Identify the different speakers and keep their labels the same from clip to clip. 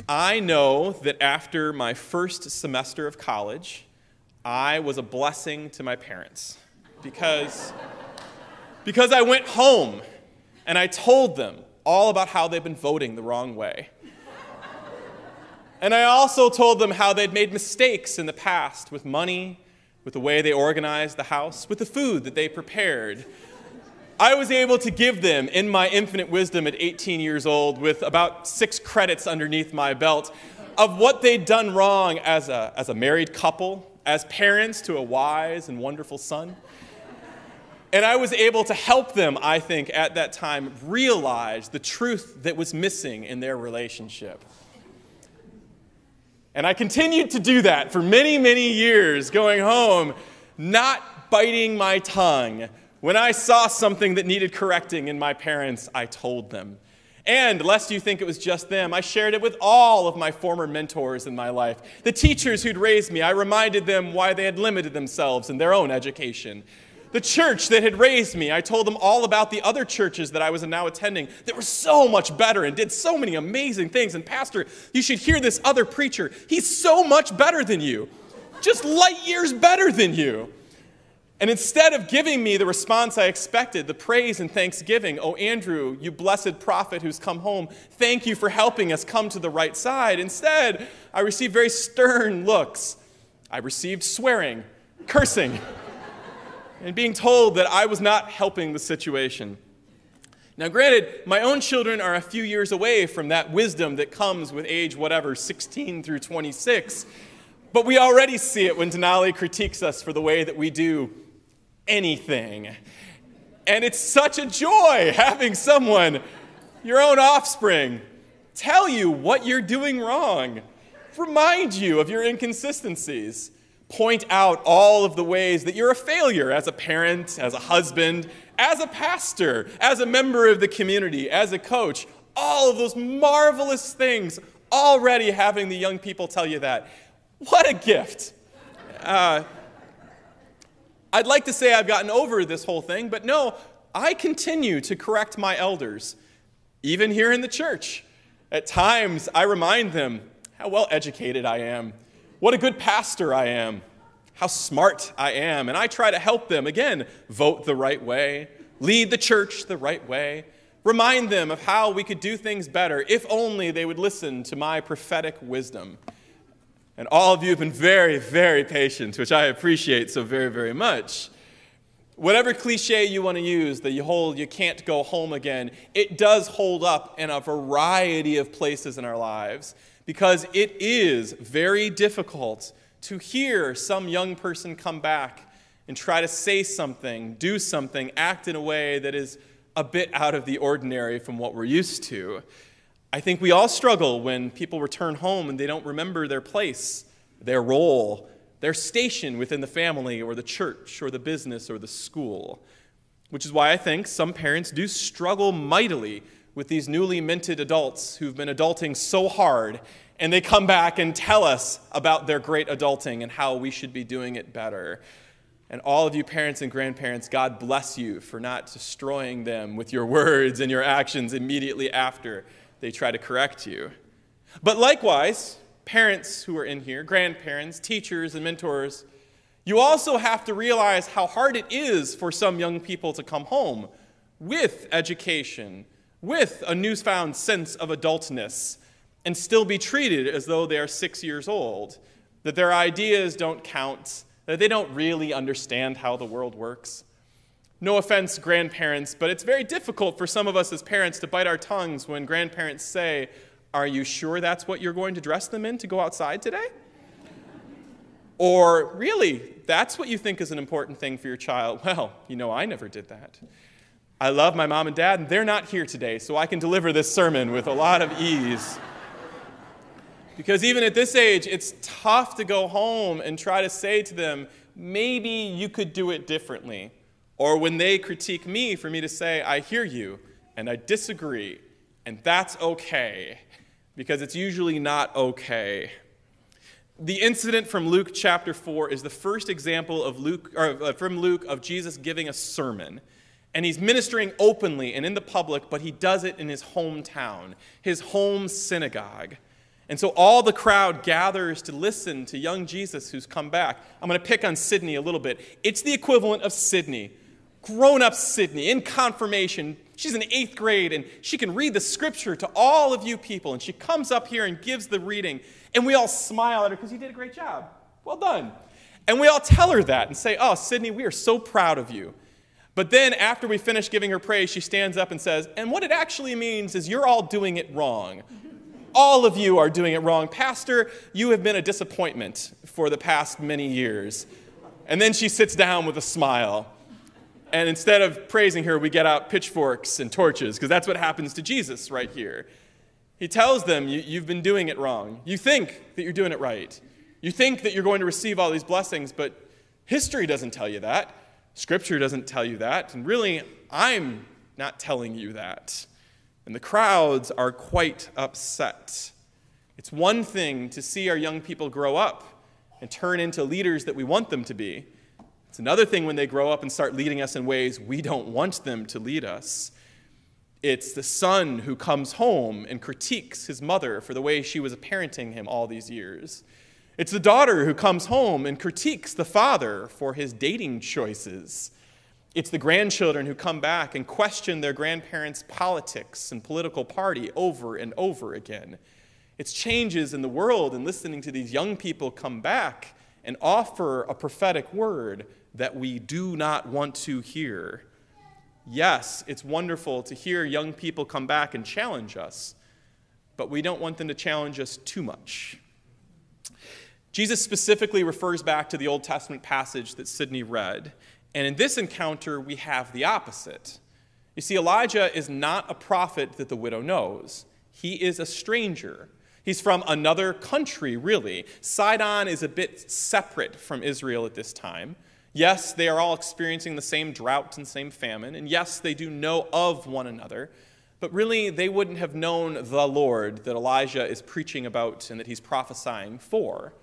Speaker 1: I know that after my first semester of college, I was a blessing to my parents because I went home and I told them all about how they've been voting the wrong way. And I also told them how they'd made mistakes in the past with money, with the way they organized the house, with the food that they prepared. I was able to give them, in my infinite wisdom at 18 years old, with about 6 credits underneath my belt, of what they'd done wrong as a married couple, as parents to a wise and wonderful son. And I was able to help them, I think, at that time, realize the truth that was missing in their relationship. And I continued to do that for many, many years, going home, not biting my tongue. When I saw something that needed correcting in my parents, I told them. And lest you think it was just them, I shared it with all of my former mentors in my life. The teachers who'd raised me, I reminded them why they had limited themselves in their own education. The church that had raised me, I told them all about the other churches that I was now attending that were so much better and did so many amazing things. And Pastor, you should hear this other preacher. He's so much better than you, just light years better than you. And instead of giving me the response I expected, the praise and thanksgiving, "Oh, Andrew, you blessed prophet who's come home, thank you for helping us come to the right side," instead, I received very stern looks. I received swearing, cursing, and being told that I was not helping the situation. Now, granted, my own children are a few years away from that wisdom that comes with age, 16 through 26, but we already see it when Denali critiques us for the way that we do anything. And it's such a joy having someone, your own offspring, tell you what you're doing wrong, remind you of your inconsistencies, point out all of the ways that you're a failure as a parent, as a husband, as a pastor, as a member of the community, as a coach, all of those marvelous things, already having the young people tell you that. What a gift. I'd like to say I've gotten over this whole thing, but no, I continue to correct my elders, even here in the church. At times, I remind them how well educated I am, what a good pastor I am, how smart I am, and I try to help them, again, vote the right way, lead the church the right way, remind them of how we could do things better if only they would listen to my prophetic wisdom. And all of you have been very, very patient, which I appreciate so very, very much. Whatever cliche you want to use, that you can't go home again, it does hold up in a variety of places in our lives, because it is very difficult to hear some young person come back and try to say something, do something, act in a way that is a bit out of the ordinary from what we're used to. I think we all struggle when people return home and they don't remember their place, their role, their station within the family or the church or the business or the school. Which is why I think some parents do struggle mightily with these newly minted adults who've been adulting so hard, and they come back and tell us about their great adulting and how we should be doing it better. And all of you parents and grandparents, God bless you for not destroying them with your words and your actions immediately after they try to correct you. But likewise, parents who are in here, grandparents, teachers, and mentors, you also have to realize how hard it is for some young people to come home with education, with a newfound sense of adultness, and still be treated as though they are 6 years old, that their ideas don't count, that they don't really understand how the world works. No offense, grandparents, but it's very difficult for some of us as parents to bite our tongues when grandparents say, "Are you sure that's what you're going to dress them in to go outside today?" Or, "Really, that's what you think is an important thing for your child?" "Well, I never did that. I love my mom and dad, and they're not here today, so I can deliver this sermon with a lot of ease." Because even at this age, it's tough to go home and try to say to them, maybe you could do it differently. Or when they critique me, for me to say, "I hear you, and I disagree, and that's okay," because it's usually not okay. The incident from Luke chapter 4 is the first example from Luke of Jesus giving a sermon. And he's ministering openly and in the public, but he does it in his hometown, his home synagogue. And so all the crowd gathers to listen to young Jesus who's come back. I'm going to pick on Sydney a little bit. It's the equivalent of Sydney, grown-up Sydney, in confirmation. She's in 8th grade, and she can read the scripture to all of you people. And she comes up here and gives the reading, and we all smile at her because you did a great job. Well done. And we all tell her that and say, oh, Sydney, we are so proud of you. But then after we finish giving her praise, she stands up and says, and what it actually means is you're all doing it wrong. All of you are doing it wrong. Pastor, you have been a disappointment for the past many years. And then she sits down with a smile. And instead of praising her, we get out pitchforks and torches, because that's what happens to Jesus right here. He tells them, you've been doing it wrong. You think that you're doing it right. You think that you're going to receive all these blessings, but history doesn't tell you that. Scripture doesn't tell you that. And really, I'm not telling you that. And the crowds are quite upset. It's one thing to see our young people grow up and turn into leaders that we want them to be. It's another thing when they grow up and start leading us in ways we don't want them to lead us. It's the son who comes home and critiques his mother for the way she was parenting him all these years. It's the daughter who comes home and critiques the father for his dating choices. It's the grandchildren who come back and question their grandparents' politics and political party over and over again. It's changes in the world and listening to these young people come back and offer a prophetic word that we do not want to hear. Yes, it's wonderful to hear young people come back and challenge us, but we don't want them to challenge us too much. Jesus specifically refers back to the Old Testament passage that Sydney read, and in this encounter, we have the opposite. You see, Elijah is not a prophet that the widow knows. He is a stranger. He's from another country, really. Sidon is a bit separate from Israel at this time. Yes, they are all experiencing the same drought and same famine, and yes, they do know of one another, but really, they wouldn't have known the Lord that Elijah is preaching about and that he's prophesying for.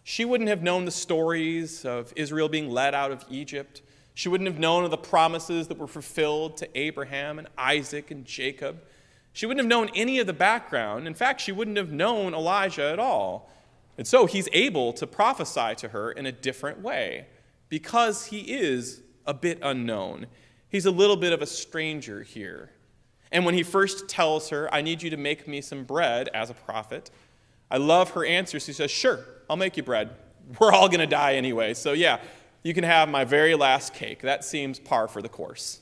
Speaker 1: She wouldn't have known the stories of Israel being led out of Egypt. She wouldn't have known of the promises that were fulfilled to Abraham and Isaac and Jacob. She wouldn't have known any of the background. In fact, she wouldn't have known Elijah at all. And so he's able to prophesy to her in a different way because he is a bit unknown. He's a little bit of a stranger here. And when he first tells her, I need you to make me some bread as a prophet, I love her answer. She says, sure, I'll make you bread. We're all going to die anyway. So yeah, you can have my very last cake. That seems par for the course.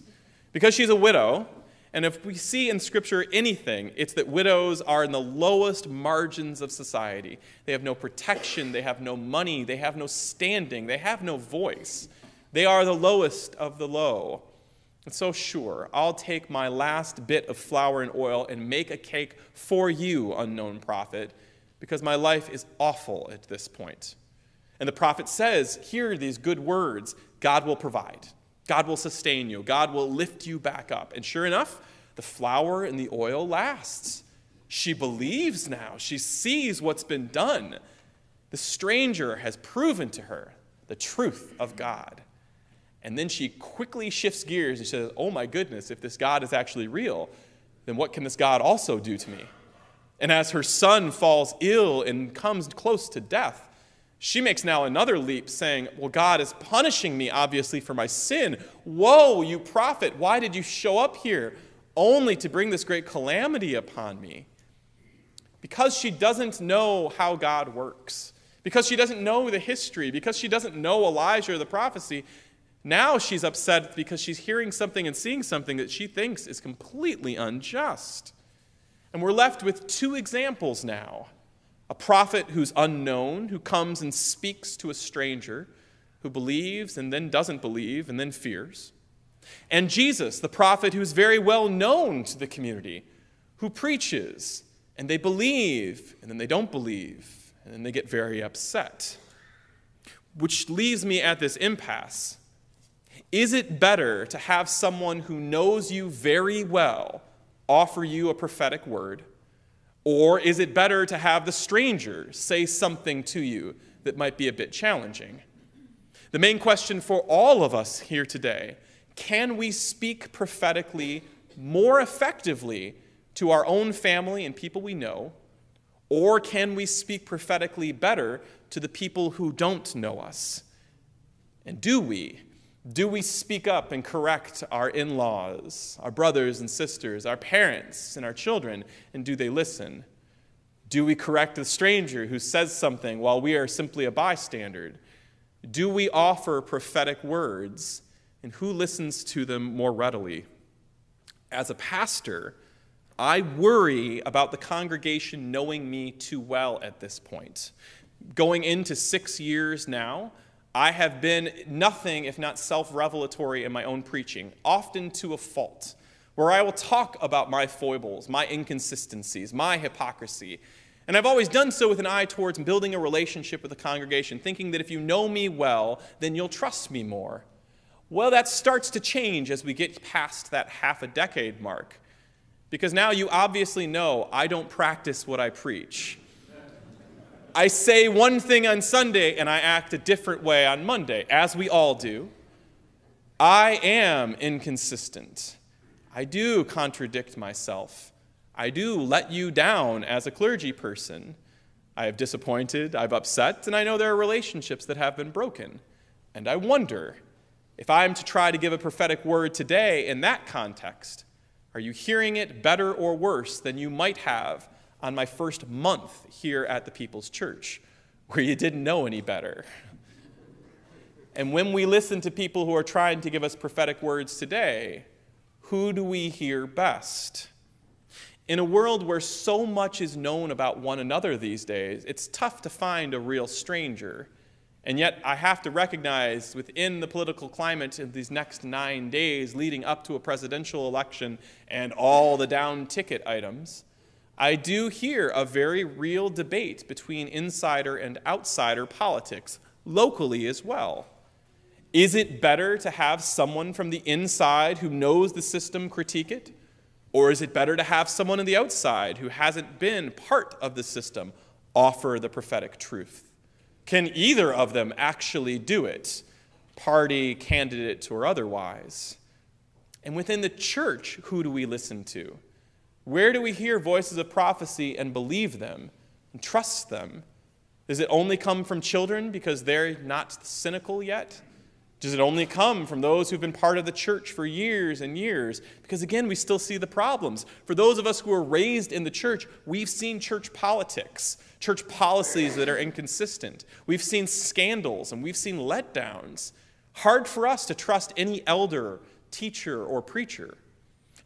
Speaker 1: Because she's a widow, and if we see in Scripture anything, it's that widows are in the lowest margins of society. They have no protection. They have no money. They have no standing. They have no voice. They are the lowest of the low. And so sure, I'll take my last bit of flour and oil and make a cake for you, unknown prophet, because my life is awful at this point. And the prophet says, hear these good words, God will provide. God will sustain you. God will lift you back up. And sure enough, the flour and the oil lasts. She believes now. She sees what's been done. The stranger has proven to her the truth of God. And then she quickly shifts gears and says, oh my goodness, if this God is actually real, then what can this God also do to me? And as her son falls ill and comes close to death, she makes now another leap saying, well, God is punishing me, obviously, for my sin. Woe, you prophet, why did you show up here only to bring this great calamity upon me? Because she doesn't know how God works, because she doesn't know the history, because she doesn't know Elijah or the prophecy, now she's upset because she's hearing something and seeing something that she thinks is completely unjust. And we're left with two examples now. A prophet who's unknown, who comes and speaks to a stranger, who believes and then doesn't believe and then fears. And Jesus, the prophet who's very well known to the community, who preaches and they believe and then they don't believe and then they get very upset. Which leaves me at this impasse. Is it better to have someone who knows you very well offer you a prophetic word? Or is it better to have the stranger say something to you that might be a bit challenging? The main question for all of us here today, can we speak prophetically more effectively to our own family and people we know? Or can we speak prophetically better to the people who don't know us? And do we? Do we speak up and correct our in-laws, our brothers and sisters, our parents and our children, and do they listen? Do we correct the stranger who says something while we are simply a bystander? Do we offer prophetic words, and who listens to them more readily? As a pastor, I worry about the congregation knowing me too well at this point. Going into 6 years now, I have been nothing if not self-revelatory in my own preaching, often to a fault, where I will talk about my foibles, my inconsistencies, my hypocrisy. And I've always done so with an eye towards building a relationship with the congregation, thinking that if you know me well, then you'll trust me more. Well, that starts to change as we get past that half a decade mark, because now you obviously know I don't practice what I preach. I say one thing on Sunday and I act a different way on Monday, as we all do. I am inconsistent. I do contradict myself. I do let you down as a clergy person. I have disappointed, I've upset, and I know there are relationships that have been broken. And I wonder, if I'm to try to give a prophetic word today in that context, are you hearing it better or worse than you might have on my first month here at the People's Church, where you didn't know any better? And when we listen to people who are trying to give us prophetic words today, who do we hear best? In a world where so much is known about one another these days, it's tough to find a real stranger. And yet I have to recognize within the political climate of these next 9 days leading up to a presidential election and all the down ticket items, I do hear a very real debate between insider and outsider politics, locally as well. Is it better to have someone from the inside who knows the system critique it? Or is it better to have someone on the outside who hasn't been part of the system offer the prophetic truth? Can either of them actually do it, party, candidate, or otherwise? And within the church, who do we listen to? Where do we hear voices of prophecy and believe them and trust them? Does it only come from children because they're not cynical yet? Does it only come from those who've been part of the church for years and years? Because again, we still see the problems. For those of us who were raised in the church, we've seen church politics, church policies that are inconsistent. We've seen scandals and we've seen letdowns. Hard for us to trust any elder, teacher, or preacher.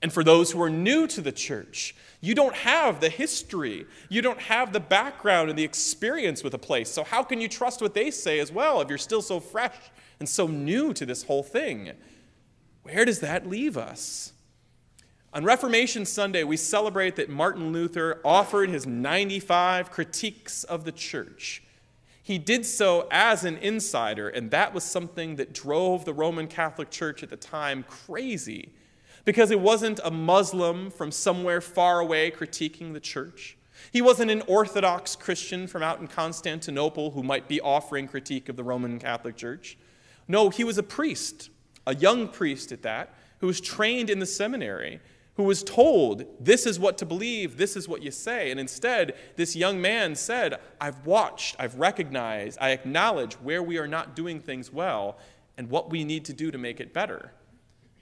Speaker 1: And for those who are new to the church, you don't have the history. You don't have the background and the experience with a place. So how can you trust what they say as well if you're still so fresh and so new to this whole thing? Where does that leave us? On Reformation Sunday, we celebrate that Martin Luther offered his 95 critiques of the church. He did so as an insider, and that was something that drove the Roman Catholic Church at the time crazy, because it wasn't a Muslim from somewhere far away critiquing the church. He wasn't an Orthodox Christian from out in Constantinople who might be offering critique of the Roman Catholic Church. No, he was a priest, a young priest at that, who was trained in the seminary, who was told, this is what to believe, this is what you say. And instead, this young man said, I've watched, I've recognized, I acknowledge where we are not doing things well and what we need to do to make it better.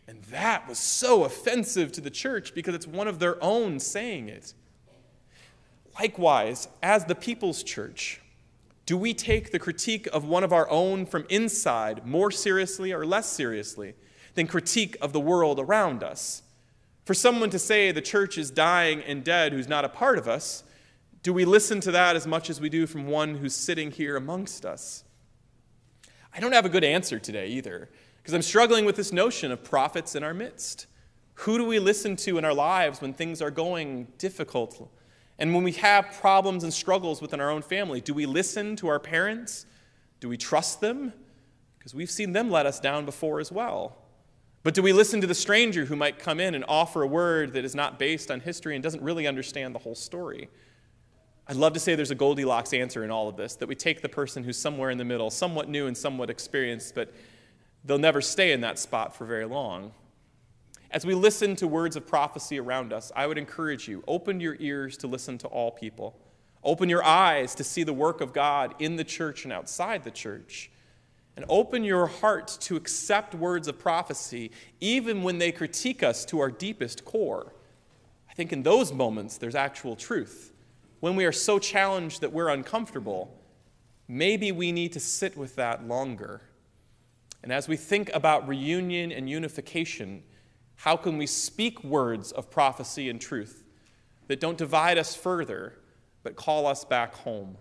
Speaker 1: And that was so offensive to the church because it's one of their own saying it. Likewise, as the People's Church, do we take the critique of one of our own from inside more seriously or less seriously than critique of the world around us? For someone to say the church is dying and dead who's not a part of us, do we listen to that as much as we do from one who's sitting here amongst us? I don't have a good answer today either, because I'm struggling with this notion of prophets in our midst. Who do we listen to in our lives when things are going difficult? And when we have problems and struggles within our own family, do we listen to our parents? Do we trust them? Because we've seen them let us down before as well. But do we listen to the stranger who might come in and offer a word that is not based on history and doesn't really understand the whole story? I'd love to say there's a Goldilocks answer in all of this, that we take the person who's somewhere in the middle, somewhat new and somewhat experienced, but they'll never stay in that spot for very long. As we listen to words of prophecy around us, I would encourage you, open your ears to listen to all people. Open your eyes to see the work of God in the church and outside the church. And open your heart to accept words of prophecy, even when they critique us to our deepest core. I think in those moments, there's actual truth. When we are so challenged that we're uncomfortable, maybe we need to sit with that longer. And as we think about reunion and unification, how can we speak words of prophecy and truth that don't divide us further, but call us back home?